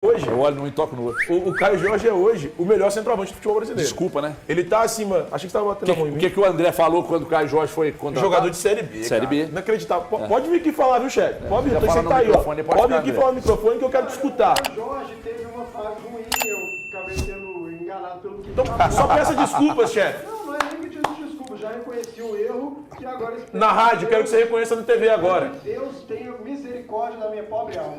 Hoje, Eu olho num e toco no outro. o Caio Jorge é hoje o melhor centroavante do futebol brasileiro. Desculpa, né? Ele tá acima. Achei que você estava batendo a mão em O mim. que o André falou quando o Caio Jorge foi contratado? Jogador de Série B. Série cara. B. Inacreditável. Pode vir aqui falar, viu, chefe? Pode vir, já tô fala sentar no aí, ó. microfone, pode Pode vir ficar, aqui André. falar no microfone que eu quero te escutar. O Jorge teve uma fase ruim, eu acabei sendo enganado pelo que Então, só peça desculpas, chefe. Não é nem que te desculpa, já reconheci o erro e agora... Na rádio, quero que você reconheça no TV agora. Deus tenha misericórdia da minha pobre alma.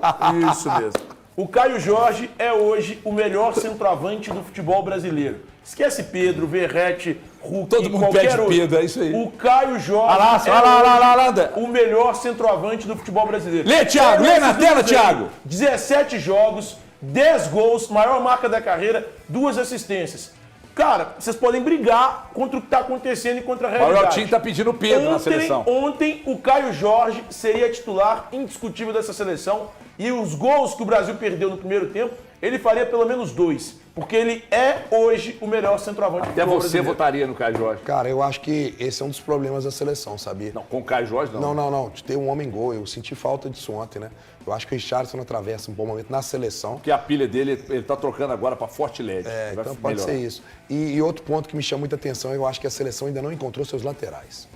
Isso mesmo. O Caio Jorge é hoje o melhor centroavante do futebol brasileiro. Esquece Pedro, Verratti, Hulk, Todo mundo qualquer pede outro. Pedro, é isso aí. O Caio Jorge Olha lá. o melhor centroavante do futebol brasileiro. Lê, Thiago, lê na tela, Thiago. 17 jogos, 10 gols, maior marca da carreira, 2 assistências. Cara, vocês podem brigar contra o que está acontecendo e contra a O realidade. Altinho tá pedindo Pedro na seleção. Ontem, o Caio Jorge seria titular indiscutível dessa seleção. E os gols que o Brasil perdeu no primeiro tempo, ele faria pelo menos 2. Porque ele é hoje o melhor centroavante do Até futebol você brasileiro. votaria no Caio Jorge. Cara, eu acho que esse é um dos problemas da seleção, sabia? Não, com o Caio Jorge não. Não. De ter um homem-gol. Eu senti falta disso ontem, né? Eu acho que o Richarlison atravessa um bom momento na seleção. Porque a pilha dele, ele tá trocando agora pra Forte LED. Então pode ser isso. E outro ponto que me chama muita atenção, eu acho que a seleção ainda não encontrou seus laterais.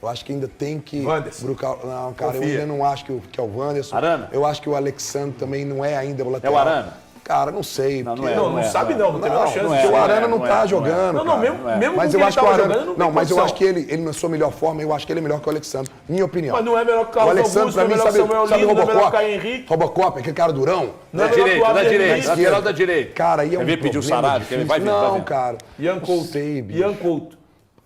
Eu acho que ainda tem que... Wanderson. Não, cara, Confia. eu ainda não acho que é o Wanderson. Arana. Eu acho que o Alexandre também não é ainda o lateral. É o Arana? Cara, não sei. Não, porque- Não sabe não tem a menor chance. porque o Arana não tá não é. jogando. Não, cara. mesmo Mas com eu quem acho que ele o tava Arana. jogando, não tem mas eu condição. acho que ele na sua melhor forma, eu acho que ele é melhor que o Alexandre. Minha opinião. Mas não é melhor que o O Carlos Alexandre, Augusto, pra não é mim, melhor que o Samuel sabe Lino, não é melhor que o Robocop? Caio Henrique. Robocop, aquele cara durão. Não é Da melhor que o direita, da Abner direita. Henrique. Lateral da direita. Cara, aí é um Quer ver pedir o problema salário? Que ele vai vir, difícil. tá Não, vendo? cara. Ian Não Couto. sei, bicho. Ian Couto.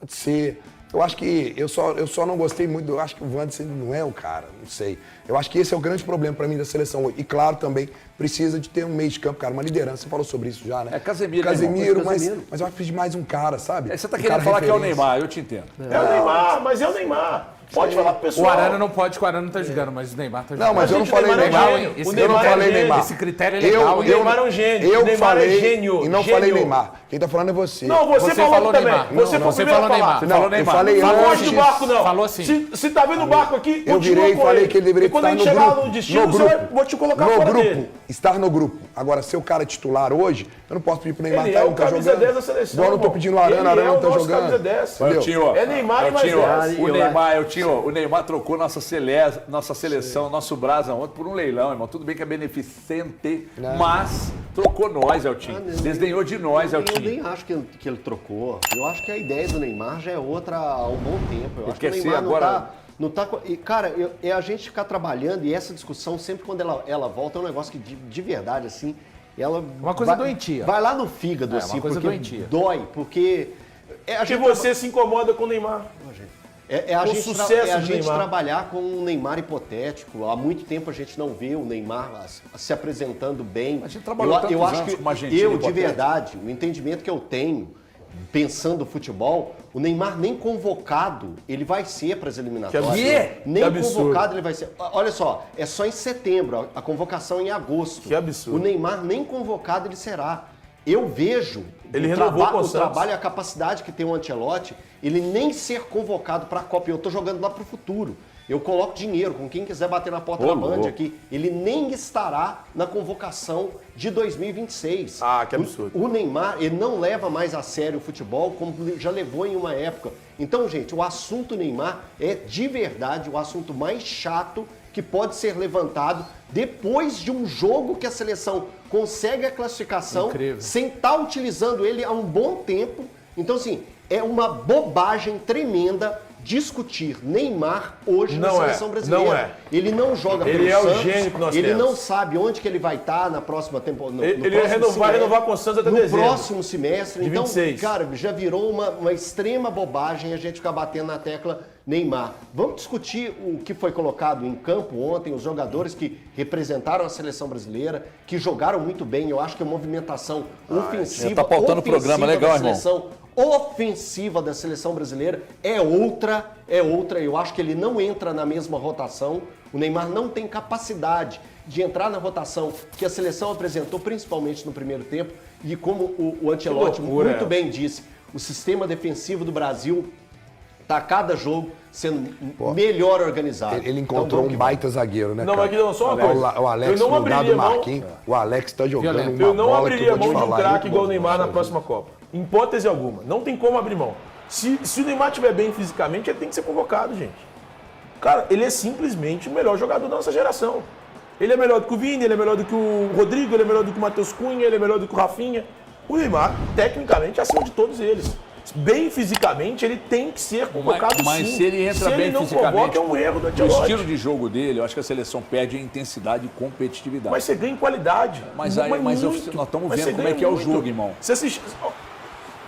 Pode ser. Eu acho que eu só não gostei muito. Eu acho que o Wanderson não é o cara, não sei. Eu acho que esse é o grande problema pra mim da seleção hoje. E claro, também precisa de ter um meio de campo, cara, uma liderança. Você falou sobre isso já, né? É Casemiro, né, Casemiro, irmão? mas eu acho que precisa de mais um cara, sabe? Aí você tá Um querendo cara falar que é o referência. Neymar, eu te entendo. É o Neymar, mas é o Neymar. Pode falar pro pessoal. O Arana não pode, porque o Arana não tá jogando, mas o Neymar tá jogando. Não, mas eu não gente, falei o Neymar é Neymar. gênio. Esse O Eu Neymar não é falei gênio. Neymar. Esse critério é legal, hein? O Neymar é um gênio. Eu O Neymar falei é gênio. e não Gênio. falei Neymar. Quem tá falando é você. Não, você falou também. Neymar. Você Não, foi você o primeiro falou a falar. Neymar. Não, falou eu Neymar. falei Falou antes. antes do barco, não. Falou assim. Se tá vendo o barco aqui, Eu continua virei e com falei ele. que ele deveria E quando estar a no gente chegar grupo. no destino, vou te colocar no fora grupo. dele. Estar no grupo. Agora, ser o cara titular hoje, eu não posso pedir pro Neymar Ele tá, é não o tá camisa jogando. 10 da seleção. Igual eu não tô irmão. pedindo o Arana, Ele Arana é não o tá nosso jogando. camisa 10. Olha, Tinho, É Neymar e mais 10. O Neymar trocou nossa seleção, nosso Brasa ontem por um leilão, irmão. Tudo bem que é beneficente, mas trocou nós, Eltinho. Desdenhou de nós, Eu Eltinho. nem acho que ele trocou. Eu acho que a ideia do Neymar já é outra há um bom tempo. Eu Ele acho que o quer ser Neymar agora- não tá... E, cara, é a gente ficar trabalhando e essa discussão, sempre quando ela volta, é um negócio que de verdade, assim, ela... Uma coisa vai, doentia. Vai lá no fígado, É, assim, uma coisa porque doentia. dói, porque... a Que gente você se incomoda com o Neymar. a o gente, sucesso a do gente Neymar. trabalhar com um Neymar hipotético. Há muito tempo a gente não vê o Neymar se apresentando bem. A gente trabalhou tantos eu acho anos que com uma Argentina eu, de hipotética. verdade, o entendimento que eu tenho, pensando no futebol, o Neymar nem convocado ele vai ser para as eliminatórias. Que Nem absurdo. convocado ele vai ser. Olha só, é só em setembro, a convocação é em agosto. Que absurdo. O Neymar nem convocado ele será. Eu vejo Ele renovou com o o Santos. trabalho e a capacidade que tem o Ancelotti, ele nem ser convocado para a Copa. Eu estou jogando lá para o futuro. Eu coloco dinheiro, com quem quiser bater na porta da Band louco. aqui. Ele nem estará na convocação de 2026. Ah, que absurdo. O Neymar, ele não leva mais a sério o futebol como já levou em uma época. Então, gente, o assunto Neymar é de verdade o assunto mais chato que pode ser levantado depois de um jogo que a seleção consegue a classificação Incrível. sem estar utilizando ele há um bom tempo. Então, assim, é uma bobagem tremenda discutir Neymar hoje na Não é, seleção brasileira. não é. Ele não joga Ele pelo é o Santos, gênio que nós ele temos. não sabe onde que ele vai estar na próxima temporada. Ele vai renovar com o Santos até no dezembro. próximo semestre. De Então, 26. cara, já virou uma extrema bobagem a gente ficar batendo na tecla Neymar. Vamos discutir o que foi colocado em campo ontem, os jogadores que representaram a seleção brasileira, que jogaram muito bem. Eu acho que a movimentação ofensiva, tá pautando o programa, legal, da irmão. seleção ofensiva da seleção brasileira é outra. Eu acho que ele não entra na mesma rotação. O Neymar não tem capacidade de entrar na rotação que a seleção apresentou, principalmente no primeiro tempo. E como o Ancelotti loucura, muito é. bem disse, o sistema defensivo do Brasil Tá a cada jogo sendo melhor organizado. Ele Então, encontrou vamos que um baita zagueiro, né, Não, cara? mas aqui não, só uma coisa. O Alex, eu não no lugar do abriria mão. Marquinhos, o Alex tá jogando Violento. uma Eu não bola que abriria eu vou mão te de um falar. craque igual o Neymar na próxima Copa. Em hipótese alguma. Não tem como abrir mão. Se o Neymar estiver bem fisicamente, ele tem que ser convocado, gente. Cara, ele é simplesmente o melhor jogador da nossa geração. Ele é melhor do que o Vini, ele é melhor do que o Rodrigo, ele é melhor do que o Matheus Cunha, ele é melhor do que o Rafinha. O Neymar, tecnicamente, é acima de todos eles. Bem fisicamente, ele tem que ser convocado Mas sim. se ele entra bem não fisicamente, convoca, é um erro do o Ancelotti. estilo de jogo dele, eu acho que a seleção perde em intensidade e competitividade. Mas você ganha em qualidade. Mas Não, aí- mas muito. nós estamos Mas vendo você como é ganha que é o muito. jogo, irmão. Você assiste...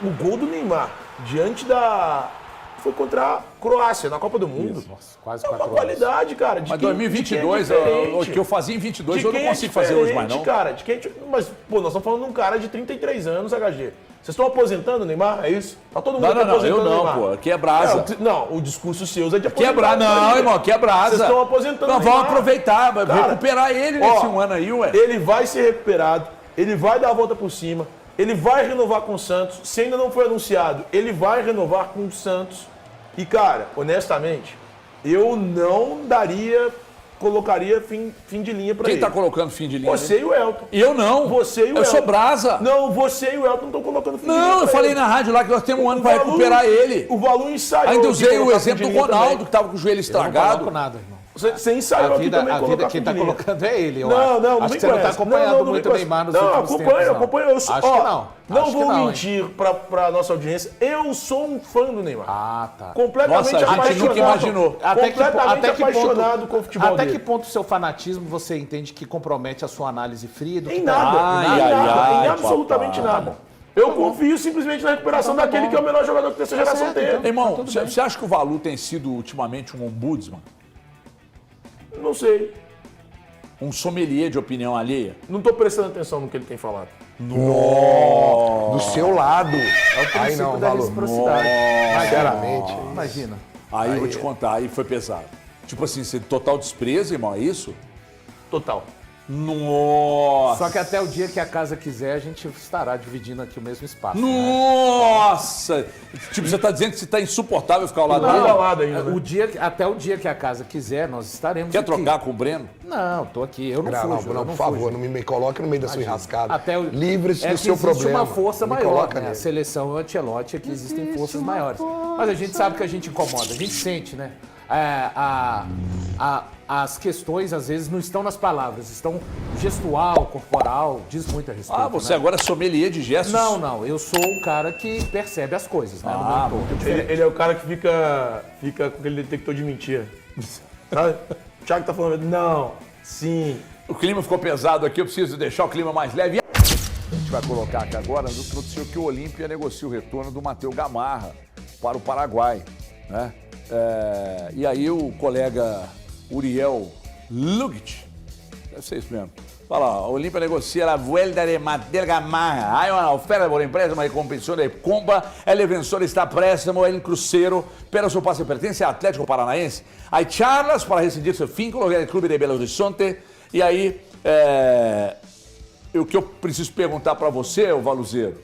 O gol do Neymar diante da... Foi contra a Croácia, na Copa do Mundo. Nossa, quase É uma 4 horas. qualidade, cara. De Mas quem- 2022, de quem é diferente. o que eu fazia em 22, De eu não quem é consigo fazer hoje mais não. diferente, cara. De quem Mas, pô, nós estamos falando de um cara de 33 anos, HG. Vocês estão aposentando o Neymar? É isso? Tá todo mundo Não, aqui não, não, aposentando eu o não, Neymar. pô. Aqui é brasa. Não, o discurso seu é de Que é aposentar. brasa. Não, irmão, que é brasa. Vocês estão aposentando Não, o vamos Neymar. aproveitar, Cara, recuperar ele nesse um ano aí, ué. Ele vai ser recuperado, ele vai dar a volta por cima, ele vai renovar com o Santos. Se ainda não foi anunciado, ele vai renovar com o Santos. E, cara, honestamente, eu não colocaria fim de linha pra Quem ele. tá colocando fim de linha? Você e o Elton. Eu não. Você e o Eu sou Elton. brasa. Não, você e o Elton não estão colocando fim de linha Não, eu pra falei ele. na rádio lá que nós temos um ano O pra Valu- recuperar ele. O Valu ensaiou. Ainda aqui usei o colocar exemplo fim do de linha Ronaldo, também. que tava com o joelho Eu não estragado. coloco nada, irmão. Você ensaiou aqui também A colocar vida fim quem de tá linha. colocando é ele, eu Não, acho. não Acho me que você não tá conhece. acompanhando não muito me o Neymar nos Não, últimos acompanho, tempos, não. acompanho. Eu sou, Acho que não. Não Acho vou que não, hein. mentir pra nossa audiência. Eu sou um fã do Neymar. Ah, tá. Completamente Nossa, a gente apaixonado. nunca imaginou. Completamente apaixonado com o futebol Até dele. que ponto o seu fanatismo você entende que compromete a sua análise fria do que Em tá- nada. Ai, em ai, nada. ai, em absolutamente papai. nada. Eu confio simplesmente na recuperação Então tá daquele bom. que é o melhor jogador que essa geração certo, teve. então. Irmão, tudo bem. você acha que o Valu tem sido ultimamente um ombudsman? Não sei. Um sommelier de opinião alheia? Não tô prestando atenção no que ele tem falado. Do seu lado. Aí não, da Valu. reciprocidade. Sinceramente. Imagina. Aí eu vou te contar, aí foi pesado. Tipo assim, você total desprezo, irmão, é isso? Total. Nossa! Só que até o dia que a casa quiser, a gente estará dividindo aqui o mesmo espaço. né? Nossa! Tipo, você tá dizendo que você tá insuportável ficar ao lado Não, dele? ao lado ainda, né? Até o dia que a casa quiser, nós estaremos Quer aqui. trocar com o Breno? Não, tô aqui. Eu não Não, fujo. não, eu por favor, fujo. não me coloque no meio da sua enrascada. Até o... Livre-se é do que seu existe problema. uma força Não me maior, coloca né? A nele. seleção Ancelotti é que existem forças maiores. Mas a gente sabe que a gente incomoda, a gente sente, né? As questões, às vezes, não estão nas palavras, estão gestual, corporal, diz muito a respeito. Ah, você né? agora é sommelier de gestos? Não, eu sou o cara que percebe as coisas, né? no meu entorno. Ele é o cara que fica com aquele detector de mentira. Sabe? O Thiago tá falando, não, sim. O clima ficou pesado aqui, eu preciso deixar o clima mais leve. A gente vai colocar aqui agora, noticiou que o Olímpia negocia o retorno do Matheus Gamarra para o Paraguai, né? E aí o colega Uriel Lugic, deve ser isso mesmo, fala, a Olímpia negocia a vuelta de Matheus Gamarra. Hay una oferta por empresa, uma recompensa de compra. El defensor está préstamo en crucero, pero su pase pertence ao Atlético Paranaense. Hay charlas para rescindir seu vínculo com o clube de Belo Horizonte. E aí, o que eu preciso perguntar para você, ô Valuzeiro,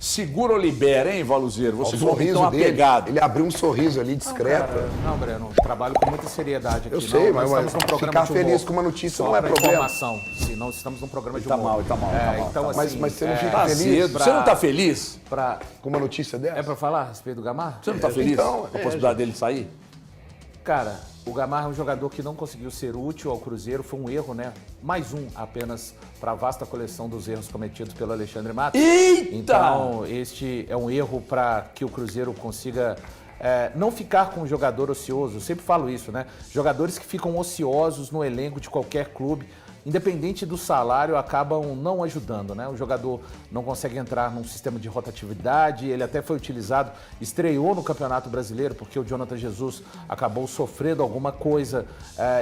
segura ou libera, hein, Valuzeiro? Você O ficou sorriso tão dele, apegado. ele abriu um sorriso ali discreto. Não, Breno, trabalho com muita seriedade aqui. Eu sei, nós mas estamos num programa ficar de humor. feliz com uma notícia Só não é pra problema. informação. Sim, não estamos num programa de Tá humor. mal, tá mal. Então, assim, Mas você não fica Tá feliz cedo. Você não tá feliz? com uma notícia dessa? É pra falar a respeito do Gamarra? Você não tá feliz então, com a possibilidade dele sair? Cara, o Gamarra é um jogador que não conseguiu ser útil ao Cruzeiro, foi um erro, né? Mais um apenas para a vasta coleção dos erros cometidos pelo Alexandre Matos. Eita! Então, este é um erro para que o Cruzeiro consiga não ficar com um jogador ocioso. Eu sempre falo isso, né? Jogadores que ficam ociosos no elenco de qualquer clube, independente do salário, acabam não ajudando, né? O jogador não consegue entrar num sistema de rotatividade, ele até foi utilizado, estreou no Campeonato Brasileiro, porque o Jonathan Jesus acabou sofrendo alguma coisa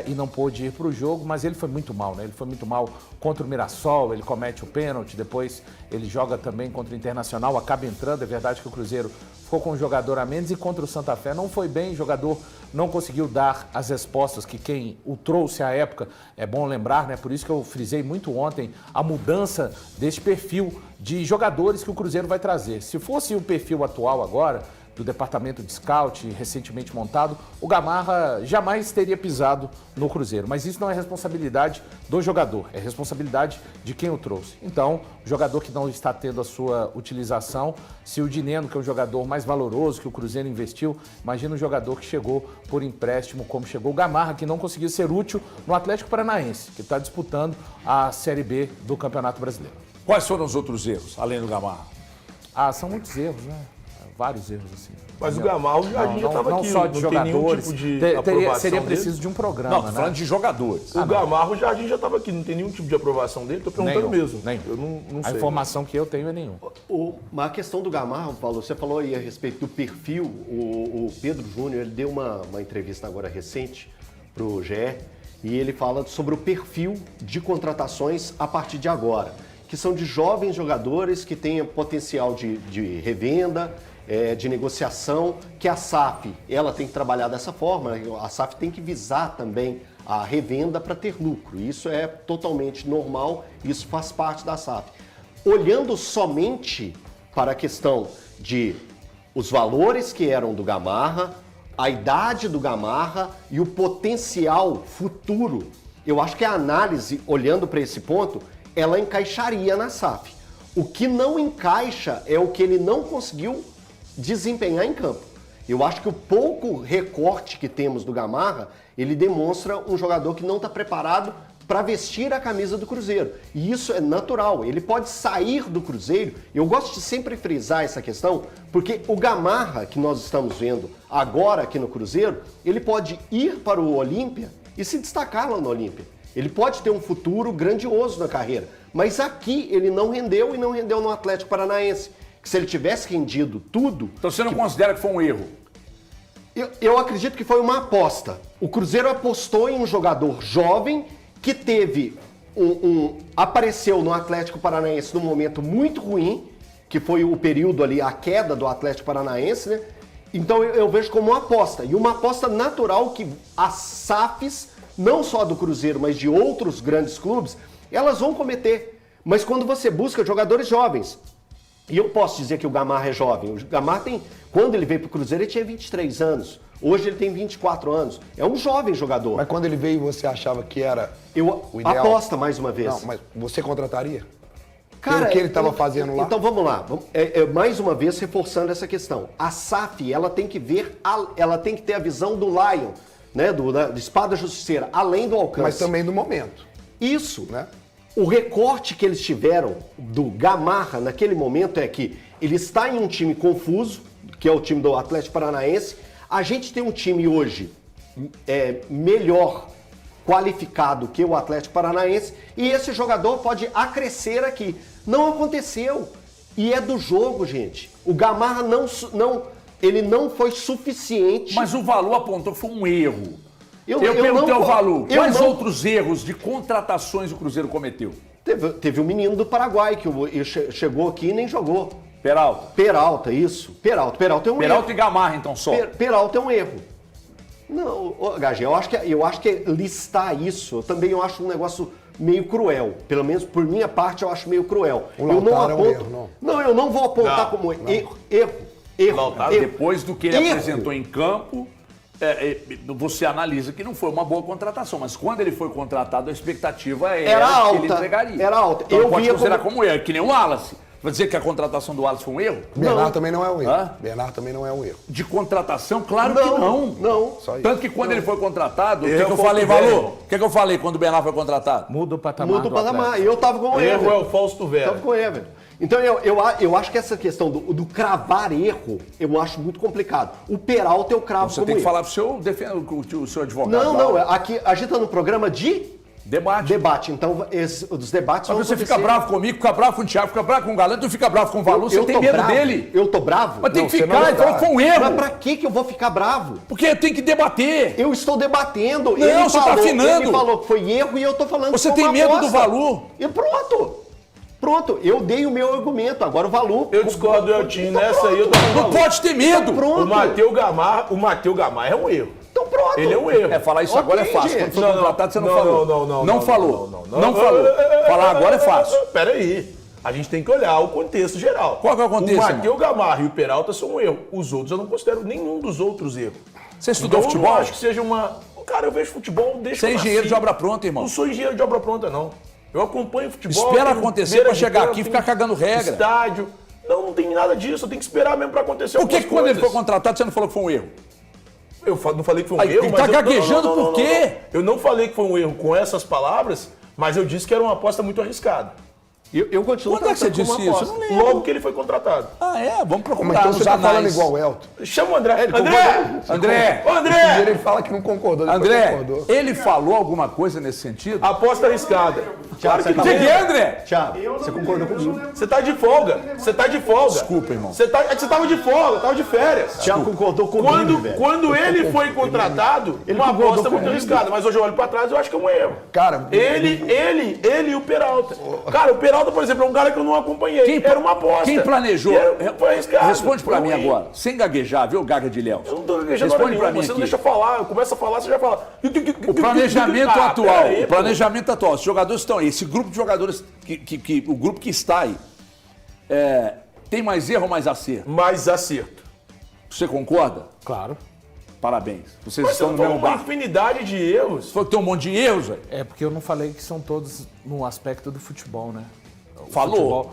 e não pôde ir para o jogo, mas ele foi muito mal, né? Ele foi muito mal contra o Mirassol, ele comete o pênalti, depois ele joga também contra o Internacional, acaba entrando, é verdade que o Cruzeiro ficou com um jogador a menos e contra o Santa Fé não foi bem, o jogador não conseguiu dar as respostas que quem o trouxe à época, é bom lembrar, né? Por isso que eu frisei muito ontem a mudança deste perfil de jogadores que o Cruzeiro vai trazer. Se fosse o perfil atual agora, do departamento de scout recentemente montado, o Gamarra jamais teria pisado no Cruzeiro. Mas isso não é responsabilidade do jogador, é responsabilidade de quem o trouxe. Então, o jogador que não está tendo a sua utilização, se o Dineno, que é um jogador mais valoroso que o Cruzeiro investiu, imagina um jogador que chegou por empréstimo, como chegou o Gamarra, que não conseguiu ser útil no Atlético Paranaense, que está disputando a Série B do Campeonato Brasileiro. Quais foram os outros erros, além do Gamarra? São muitos erros, né? Vários erros, assim. Mas o Gamarra, a gente já estava aqui. Não só de jogadores. Tipo de aprovação seria dele. preciso de um programa, Não, tô falando de jogadores. O Gamarra, o Jardim já estava aqui, não tem nenhum tipo de aprovação dele, tô perguntando mesmo. Eu não sei. A informação que eu tenho é nenhuma. A questão do Gamarra, Paulo, você falou aí a respeito do perfil, o Pedro Júnior, ele deu uma entrevista agora recente para o GE, e ele fala sobre o perfil de contratações a partir de agora, que são de jovens jogadores que têm potencial de revenda, de negociação, que a SAF ela tem que trabalhar dessa forma, a SAF tem que visar também a revenda para ter lucro. Isso é totalmente normal, isso faz parte da SAF. Olhando somente para a questão de os valores que eram do Gamarra, a idade do Gamarra e o potencial futuro, eu acho que a análise, olhando para esse ponto, ela encaixaria na SAF. O que não encaixa é o que ele não conseguiu desempenhar em campo. Eu acho que o pouco recorte que temos do Gamarra, ele demonstra um jogador que não está preparado para vestir a camisa do Cruzeiro. E isso é natural, ele pode sair do Cruzeiro. Eu gosto de sempre frisar essa questão, porque o Gamarra que nós estamos vendo agora aqui no Cruzeiro, ele pode ir para o Olímpia e se destacar lá no Olímpia. Ele pode ter um futuro grandioso na carreira, mas aqui ele não rendeu e não rendeu no Atlético Paranaense. Que se ele tivesse rendido tudo... Então você não considera que foi um erro? Eu acredito que foi uma aposta. O Cruzeiro apostou em um jogador jovem que teve apareceu no Atlético Paranaense num momento muito ruim, que foi o período ali, a queda do Atlético Paranaense, né? Então eu vejo como uma aposta. E uma aposta natural que as SAFs, não só do Cruzeiro, mas de outros grandes clubes, elas vão cometer. Mas quando você busca jogadores jovens, e eu posso dizer que o Gamarra é jovem. O Gamarra quando ele veio para o Cruzeiro, ele tinha 23 anos. Hoje ele tem 24 anos. É um jovem jogador. Mas quando ele veio, você achava que era o ideal? Aposta mais uma vez. Não, mas você contrataria? Cara, pelo que ele estava fazendo lá? Então vamos lá. Mais uma vez reforçando essa questão. A SAF, ela tem que ela tem que ter a visão do Lion, né? Da espada justiceira, além do alcance. Mas também do momento. Isso, né? O recorte que eles tiveram do Gamarra naquele momento é que ele está em um time confuso, que é o time do Atlético Paranaense. A gente tem um time hoje melhor qualificado que o Atlético Paranaense e esse jogador pode acrescer aqui. Não aconteceu. E é do jogo, gente. O Gamarra ele não foi suficiente. Mas o Valor apontou que foi um erro. Eu perguntei ao Valor, quais outros erros de contratações o Cruzeiro cometeu? Teve um menino do Paraguai que chegou aqui e nem jogou. Peralta, isso. Peralta é um erro. Peralta e Gamarra, então, só. Peralta é um erro. Não, HG, eu acho que listar isso, eu acho um negócio meio cruel. Pelo menos por minha parte, eu acho meio cruel. O Lautaro é um erro, não. Não, eu não vou apontar como erro. Lautaro, depois do que ele apresentou em campo, você analisa que não foi uma boa contratação, mas quando ele foi contratado, a expectativa era alta, que ele entregaria. Era alta. Então pode considerar como erro, que nem o Wallace. Vai dizer que a contratação do Wallace foi um erro? Bernardo também não é um erro. Hã? Bernardo também não é um erro. De contratação? Claro que não. Não. Tanto que quando ele foi contratado, o que eu falei, Valor? O que eu falei quando o Bernardo foi contratado? Muda o patamar. Muda o patamar. E eu tava com o erro. Erro é o Fausto Vera. Tava com o erro. Então eu acho que essa questão do cravar erro, eu acho muito complicado. O Peralta eu cravo Você como tem que erro. falar pro o seu advogado. Não, aqui a gente tá no programa de debate. Então, os debates Mas vão você acontecer. fica bravo comigo, fica bravo com o Thiago, fica bravo com o Galante, tu fica bravo com o Valor, você tem medo bravo. dele. Eu tô bravo? Mas tem Não, que você ficar, não ele falou que foi um erro. Mas pra que eu vou ficar bravo? Porque tem que debater. Eu estou debatendo. Não, você tá afinando. Ele falou que foi erro e eu tô falando Você que foi tem uma medo aposta. do Valor. E pronto, eu dei o meu argumento. Agora o Valor... Eu discordo do Eltinho nessa aí, eu tô com o Não Valor. pode ter medo. Pronto. O Matheus Gamarra é um erro. Então pronto. Ele é um erro. Falar isso agora é fácil. gente. Quando foi contratado, você não falou. Não falou. Falar agora é fácil. Peraí. A gente tem que olhar o contexto geral. Qual que é o contexto, O Matheus Gamarra e o Peralta são um erro. Os outros eu não considero nenhum dos outros erros. Você estudou Então, futebol? Eu não acho que seja uma... Cara, eu vejo futebol desde Você é que eu engenheiro nasci. de obra pronta, irmão. Não sou engenheiro de obra pronta, não. Eu acompanho futebol. Espera tenho acontecer beira pra de chegar campo, aqui e tenho ficar cagando regra. Estádio. Não tem nada disso. Eu tenho que esperar mesmo pra acontecer Por que algumas quando ele foi coisas. contratado você não falou que foi um erro? Eu não falei que foi um Aí, erro, ele mas... tá gaguejando não, por quê? não. Eu não falei que foi um erro com essas palavras, mas eu disse que era uma aposta muito arriscada. Eu continuo Quando é que você tratando como disse uma isso? aposta. Eu não lembro. Logo que ele foi contratado. Ah, é? Vamos procurar Mas então nos você tá falando anais. igual o Elton. Chama o André. André! André! Ô, Um dia André! ele fala que não concordou, depois André, concordou. ele falou alguma coisa nesse sentido? Aposta arriscada. Claro que não. O que é, André? Thiago, você concordou comigo? Você tá de folga. Você tá de folga. Desculpa, irmão. É que você tava de folga, tava de férias. Thiago concordou comigo, velho. Quando ele foi contratado, uma aposta muito arriscada. Mas hoje eu olho pra trás e eu acho que é um erro. Cara, Ele e o Peralta. Cara, o Peralta, por exemplo, é um cara que eu não acompanhei. Era uma aposta. Quem planejou? Foi arriscado. Responde pra Foi mim ruim. agora, sem gaguejar, viu, Gaga de Léo? Eu não tô gaguejando hora Responde pra nenhuma, mim você não aqui. deixa eu falar. Eu começo a falar, você já fala. O planejamento Ah, atual, peraí, o planejamento atual, os jogadores estão aí, esse grupo de jogadores, o grupo que está aí, tem mais erro ou mais acerto? Mais acerto. Você concorda? Claro. Parabéns. Vocês Mas você estão não no falou mesmo uma barco. infinidade de erros. Falou que tem um monte de erros, velho. É porque eu não falei que são todos no aspecto do futebol, né? O Falou? Futebol,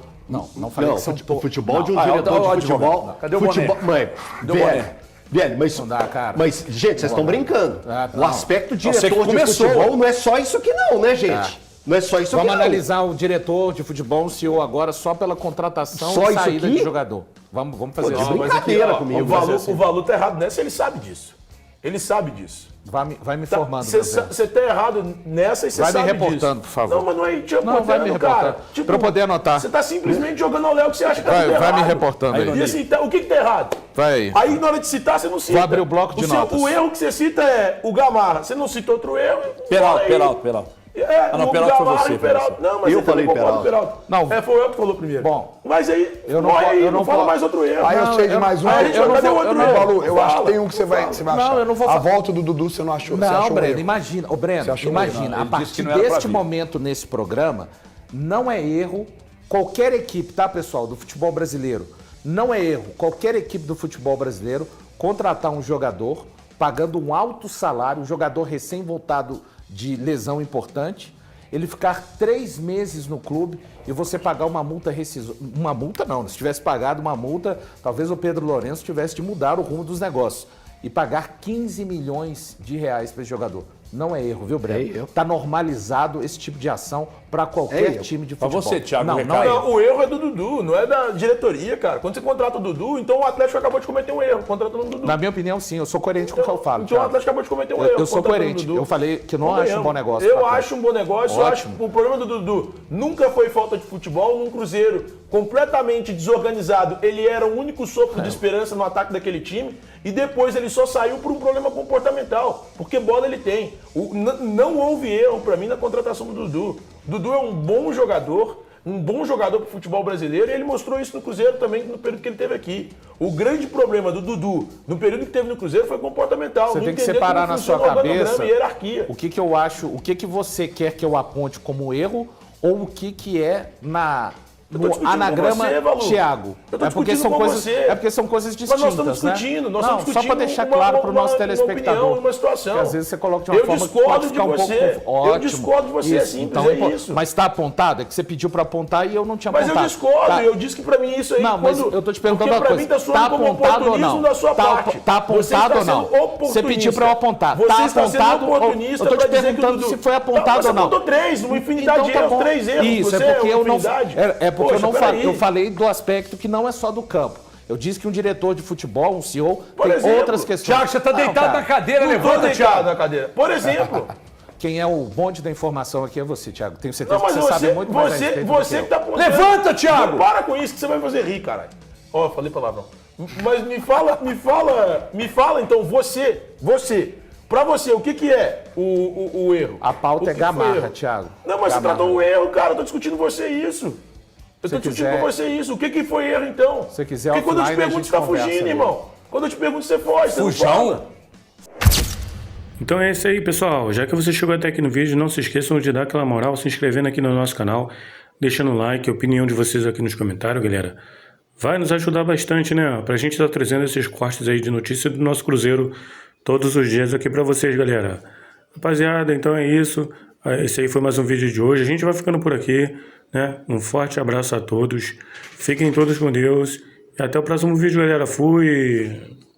não falei Não, que são o futebol de um Ah, diretor ó, de futebol. Cadê o boné? futebol, mãe, Cadê o boné? velho, mas, Não dá, cara. mas, gente, vocês estão brincando. Ah, O não. aspecto Você que diretor de começou. futebol não é só isso aqui não, né, gente? Não é só isso Vamos aqui não. analisar o diretor de futebol, o CEO agora, só pela contratação Só e isso saída aqui? de jogador. Vamos fazer Pô, isso. de brincadeira comigo, o valor tá errado nessa, ele sabe disso. Ele sabe disso. Vai me informando. Você tá errado nessa e você Vai me sabe reportando, disso. por favor. Não, mas não é te Não, vai me reportando, cara. reportando. Pra eu poder anotar. Você tá simplesmente jogando ao Léo que você acha que tá tudo Vai errado. me reportando aí. E assim, o que tá errado? Vai aí. Aí na hora de citar, você não cita. Vou abrir o bloco de notas. O erro que você cita é o Gamarra. Você não cita outro erro. fala aí. Peralta. É, não, o Peralta foi Gamarra você, e o Peralta. Não, mas Eu você falei também concorda com o Peralta. Peralta. Não. Foi o Elton que falou primeiro. Bom, Mas aí, eu não morre vou- aí, eu não fala vou- mais outro erro. Aí eu Não, sei de eu- mais um. aí a gente vai eu, cadê o outro erro? Balu, eu acho que Fala, tem um que você vai Não, achar. eu não vou A falar. volta do Dudu você não achou. você Não, achou Breno, erro. imagina. Ô, Breno, Você achou imagina, erro? a Ele disse partir que não era pra deste vir. momento nesse programa, não é erro qualquer equipe, tá, pessoal, do futebol brasileiro, não é erro qualquer equipe do futebol brasileiro contratar um jogador pagando um alto salário, um jogador recém-voltado de lesão importante, ele ficar 3 meses no clube e você pagar uma multa rescisória. Uma multa não, se tivesse pagado uma multa, talvez o Pedro Lourenço tivesse de mudar o rumo dos negócios. E pagar 15 milhões de reais para esse jogador. Não é erro, viu, Breno? Tá normalizado esse tipo de ação para qualquer time de Pra futebol. você, Thiago, não, recado. não é erro. Não, o erro é do Dudu, não é da diretoria, cara. Quando você contrata o Dudu, então o Atlético acabou de cometer um erro, contratando o Dudu. Na minha opinião, sim, eu sou coerente com o que eu falo. Então o Thiago. Atlético acabou de cometer um Eu erro. sou contratando coerente. o Dudu. Eu falei que não Não acho um ganhamos. bom negócio. Eu pro Atlético. acho um bom negócio. Eu acho Ótimo. que o problema do Dudu nunca foi falta de futebol num Cruzeiro completamente desorganizado. Ele era o único sopro de esperança no ataque daquele time e depois ele só saiu por um problema comportamental, porque bola ele tem. Não houve erro pra mim na contratação do Dudu. Dudu é um bom jogador pro futebol brasileiro e ele mostrou isso no Cruzeiro também no período que ele teve aqui. O grande problema do Dudu no período que teve no Cruzeiro foi comportamental. Você não tem que entender separar como na sua funciona o organograma cabeça e hierarquia. o que eu acho, o que você quer que eu aponte como erro ou o que é Eu tô no discutindo anagrama com você, Valu. Thiago. Eu tô É porque discutindo são com coisas, você. é porque são coisas Mas distintas, nós estamos discutindo, né? nós estamos Não, discutindo só para deixar uma- claro para o nosso uma telespectador. opinião, uma situação. Que às vezes você coloca de uma Eu forma que discordo pode de ficar um você. pouco ótimo. Eu discordo de você, é simples, então, é isso. Mas está apontado? É que você pediu para apontar e eu não tinha Mas apontado. eu discordo, Tá. eu disse que pra mim isso aí... Não, mas eu tô te perguntando uma porque pra coisa. mim tá soando Tá como apontado ou oportunismo não? da sua parte. Tá Você apontado está ou não? sendo Você pediu pra eu apontar. Você Tá está sendo apontado ou- oportunista eu tô te pra dizer que o perguntando Dudu- se foi apontado ou não. Você botou 3, uma infinidade de Então tá erros, bom. 3 erros. Isso, Você é porque uma eu não infinidade. é porque eu Poxa, não peraí. falei, eu falei do aspecto que não é só do campo. Eu disse que um diretor de futebol, um CEO, Por tem exemplo, outras questões. Thiago, você tá Não, deitado cara, na cadeira, Não tô levanta, deitado Thiago. na cadeira. Por exemplo... Quem é o bonde da informação aqui é você, Thiago. Tenho certeza Não, mas que você sabe muito mais a respeito do você que eu. que tá apontando. Levanta, Thiago! Não, para com isso que você vai fazer rir, caralho. Ó, eu falei palavrão. Mas me fala então, você, pra você, o que é o erro? A pauta O que é foi Gamarra, erro? Thiago. Não, mas você Gamarra. tratou o erro, cara, eu tô discutindo com você isso. Eu tô Se discutindo quiser- com você isso. O que foi erro, então? Se quiser, Porque quando eu te offline, a pergunto, gente você tá conversa fugindo, aí. irmão. Quando eu te pergunto, você foge, você Fujão? não fala. Então é isso aí, pessoal. Já que você chegou até aqui no vídeo, não se esqueçam de dar aquela moral se inscrevendo aqui no nosso canal. deixando o like, a opinião de vocês aqui nos comentários, galera. Vai nos ajudar bastante, né? Pra gente estar trazendo esses cortes aí de notícia do nosso Cruzeiro todos os dias aqui pra vocês, galera. Rapaziada, então é isso. Esse aí foi mais um vídeo de hoje. A gente vai ficando por aqui, né? Um forte abraço a todos. Fiquem todos com Deus. E até o próximo vídeo, galera. Fui!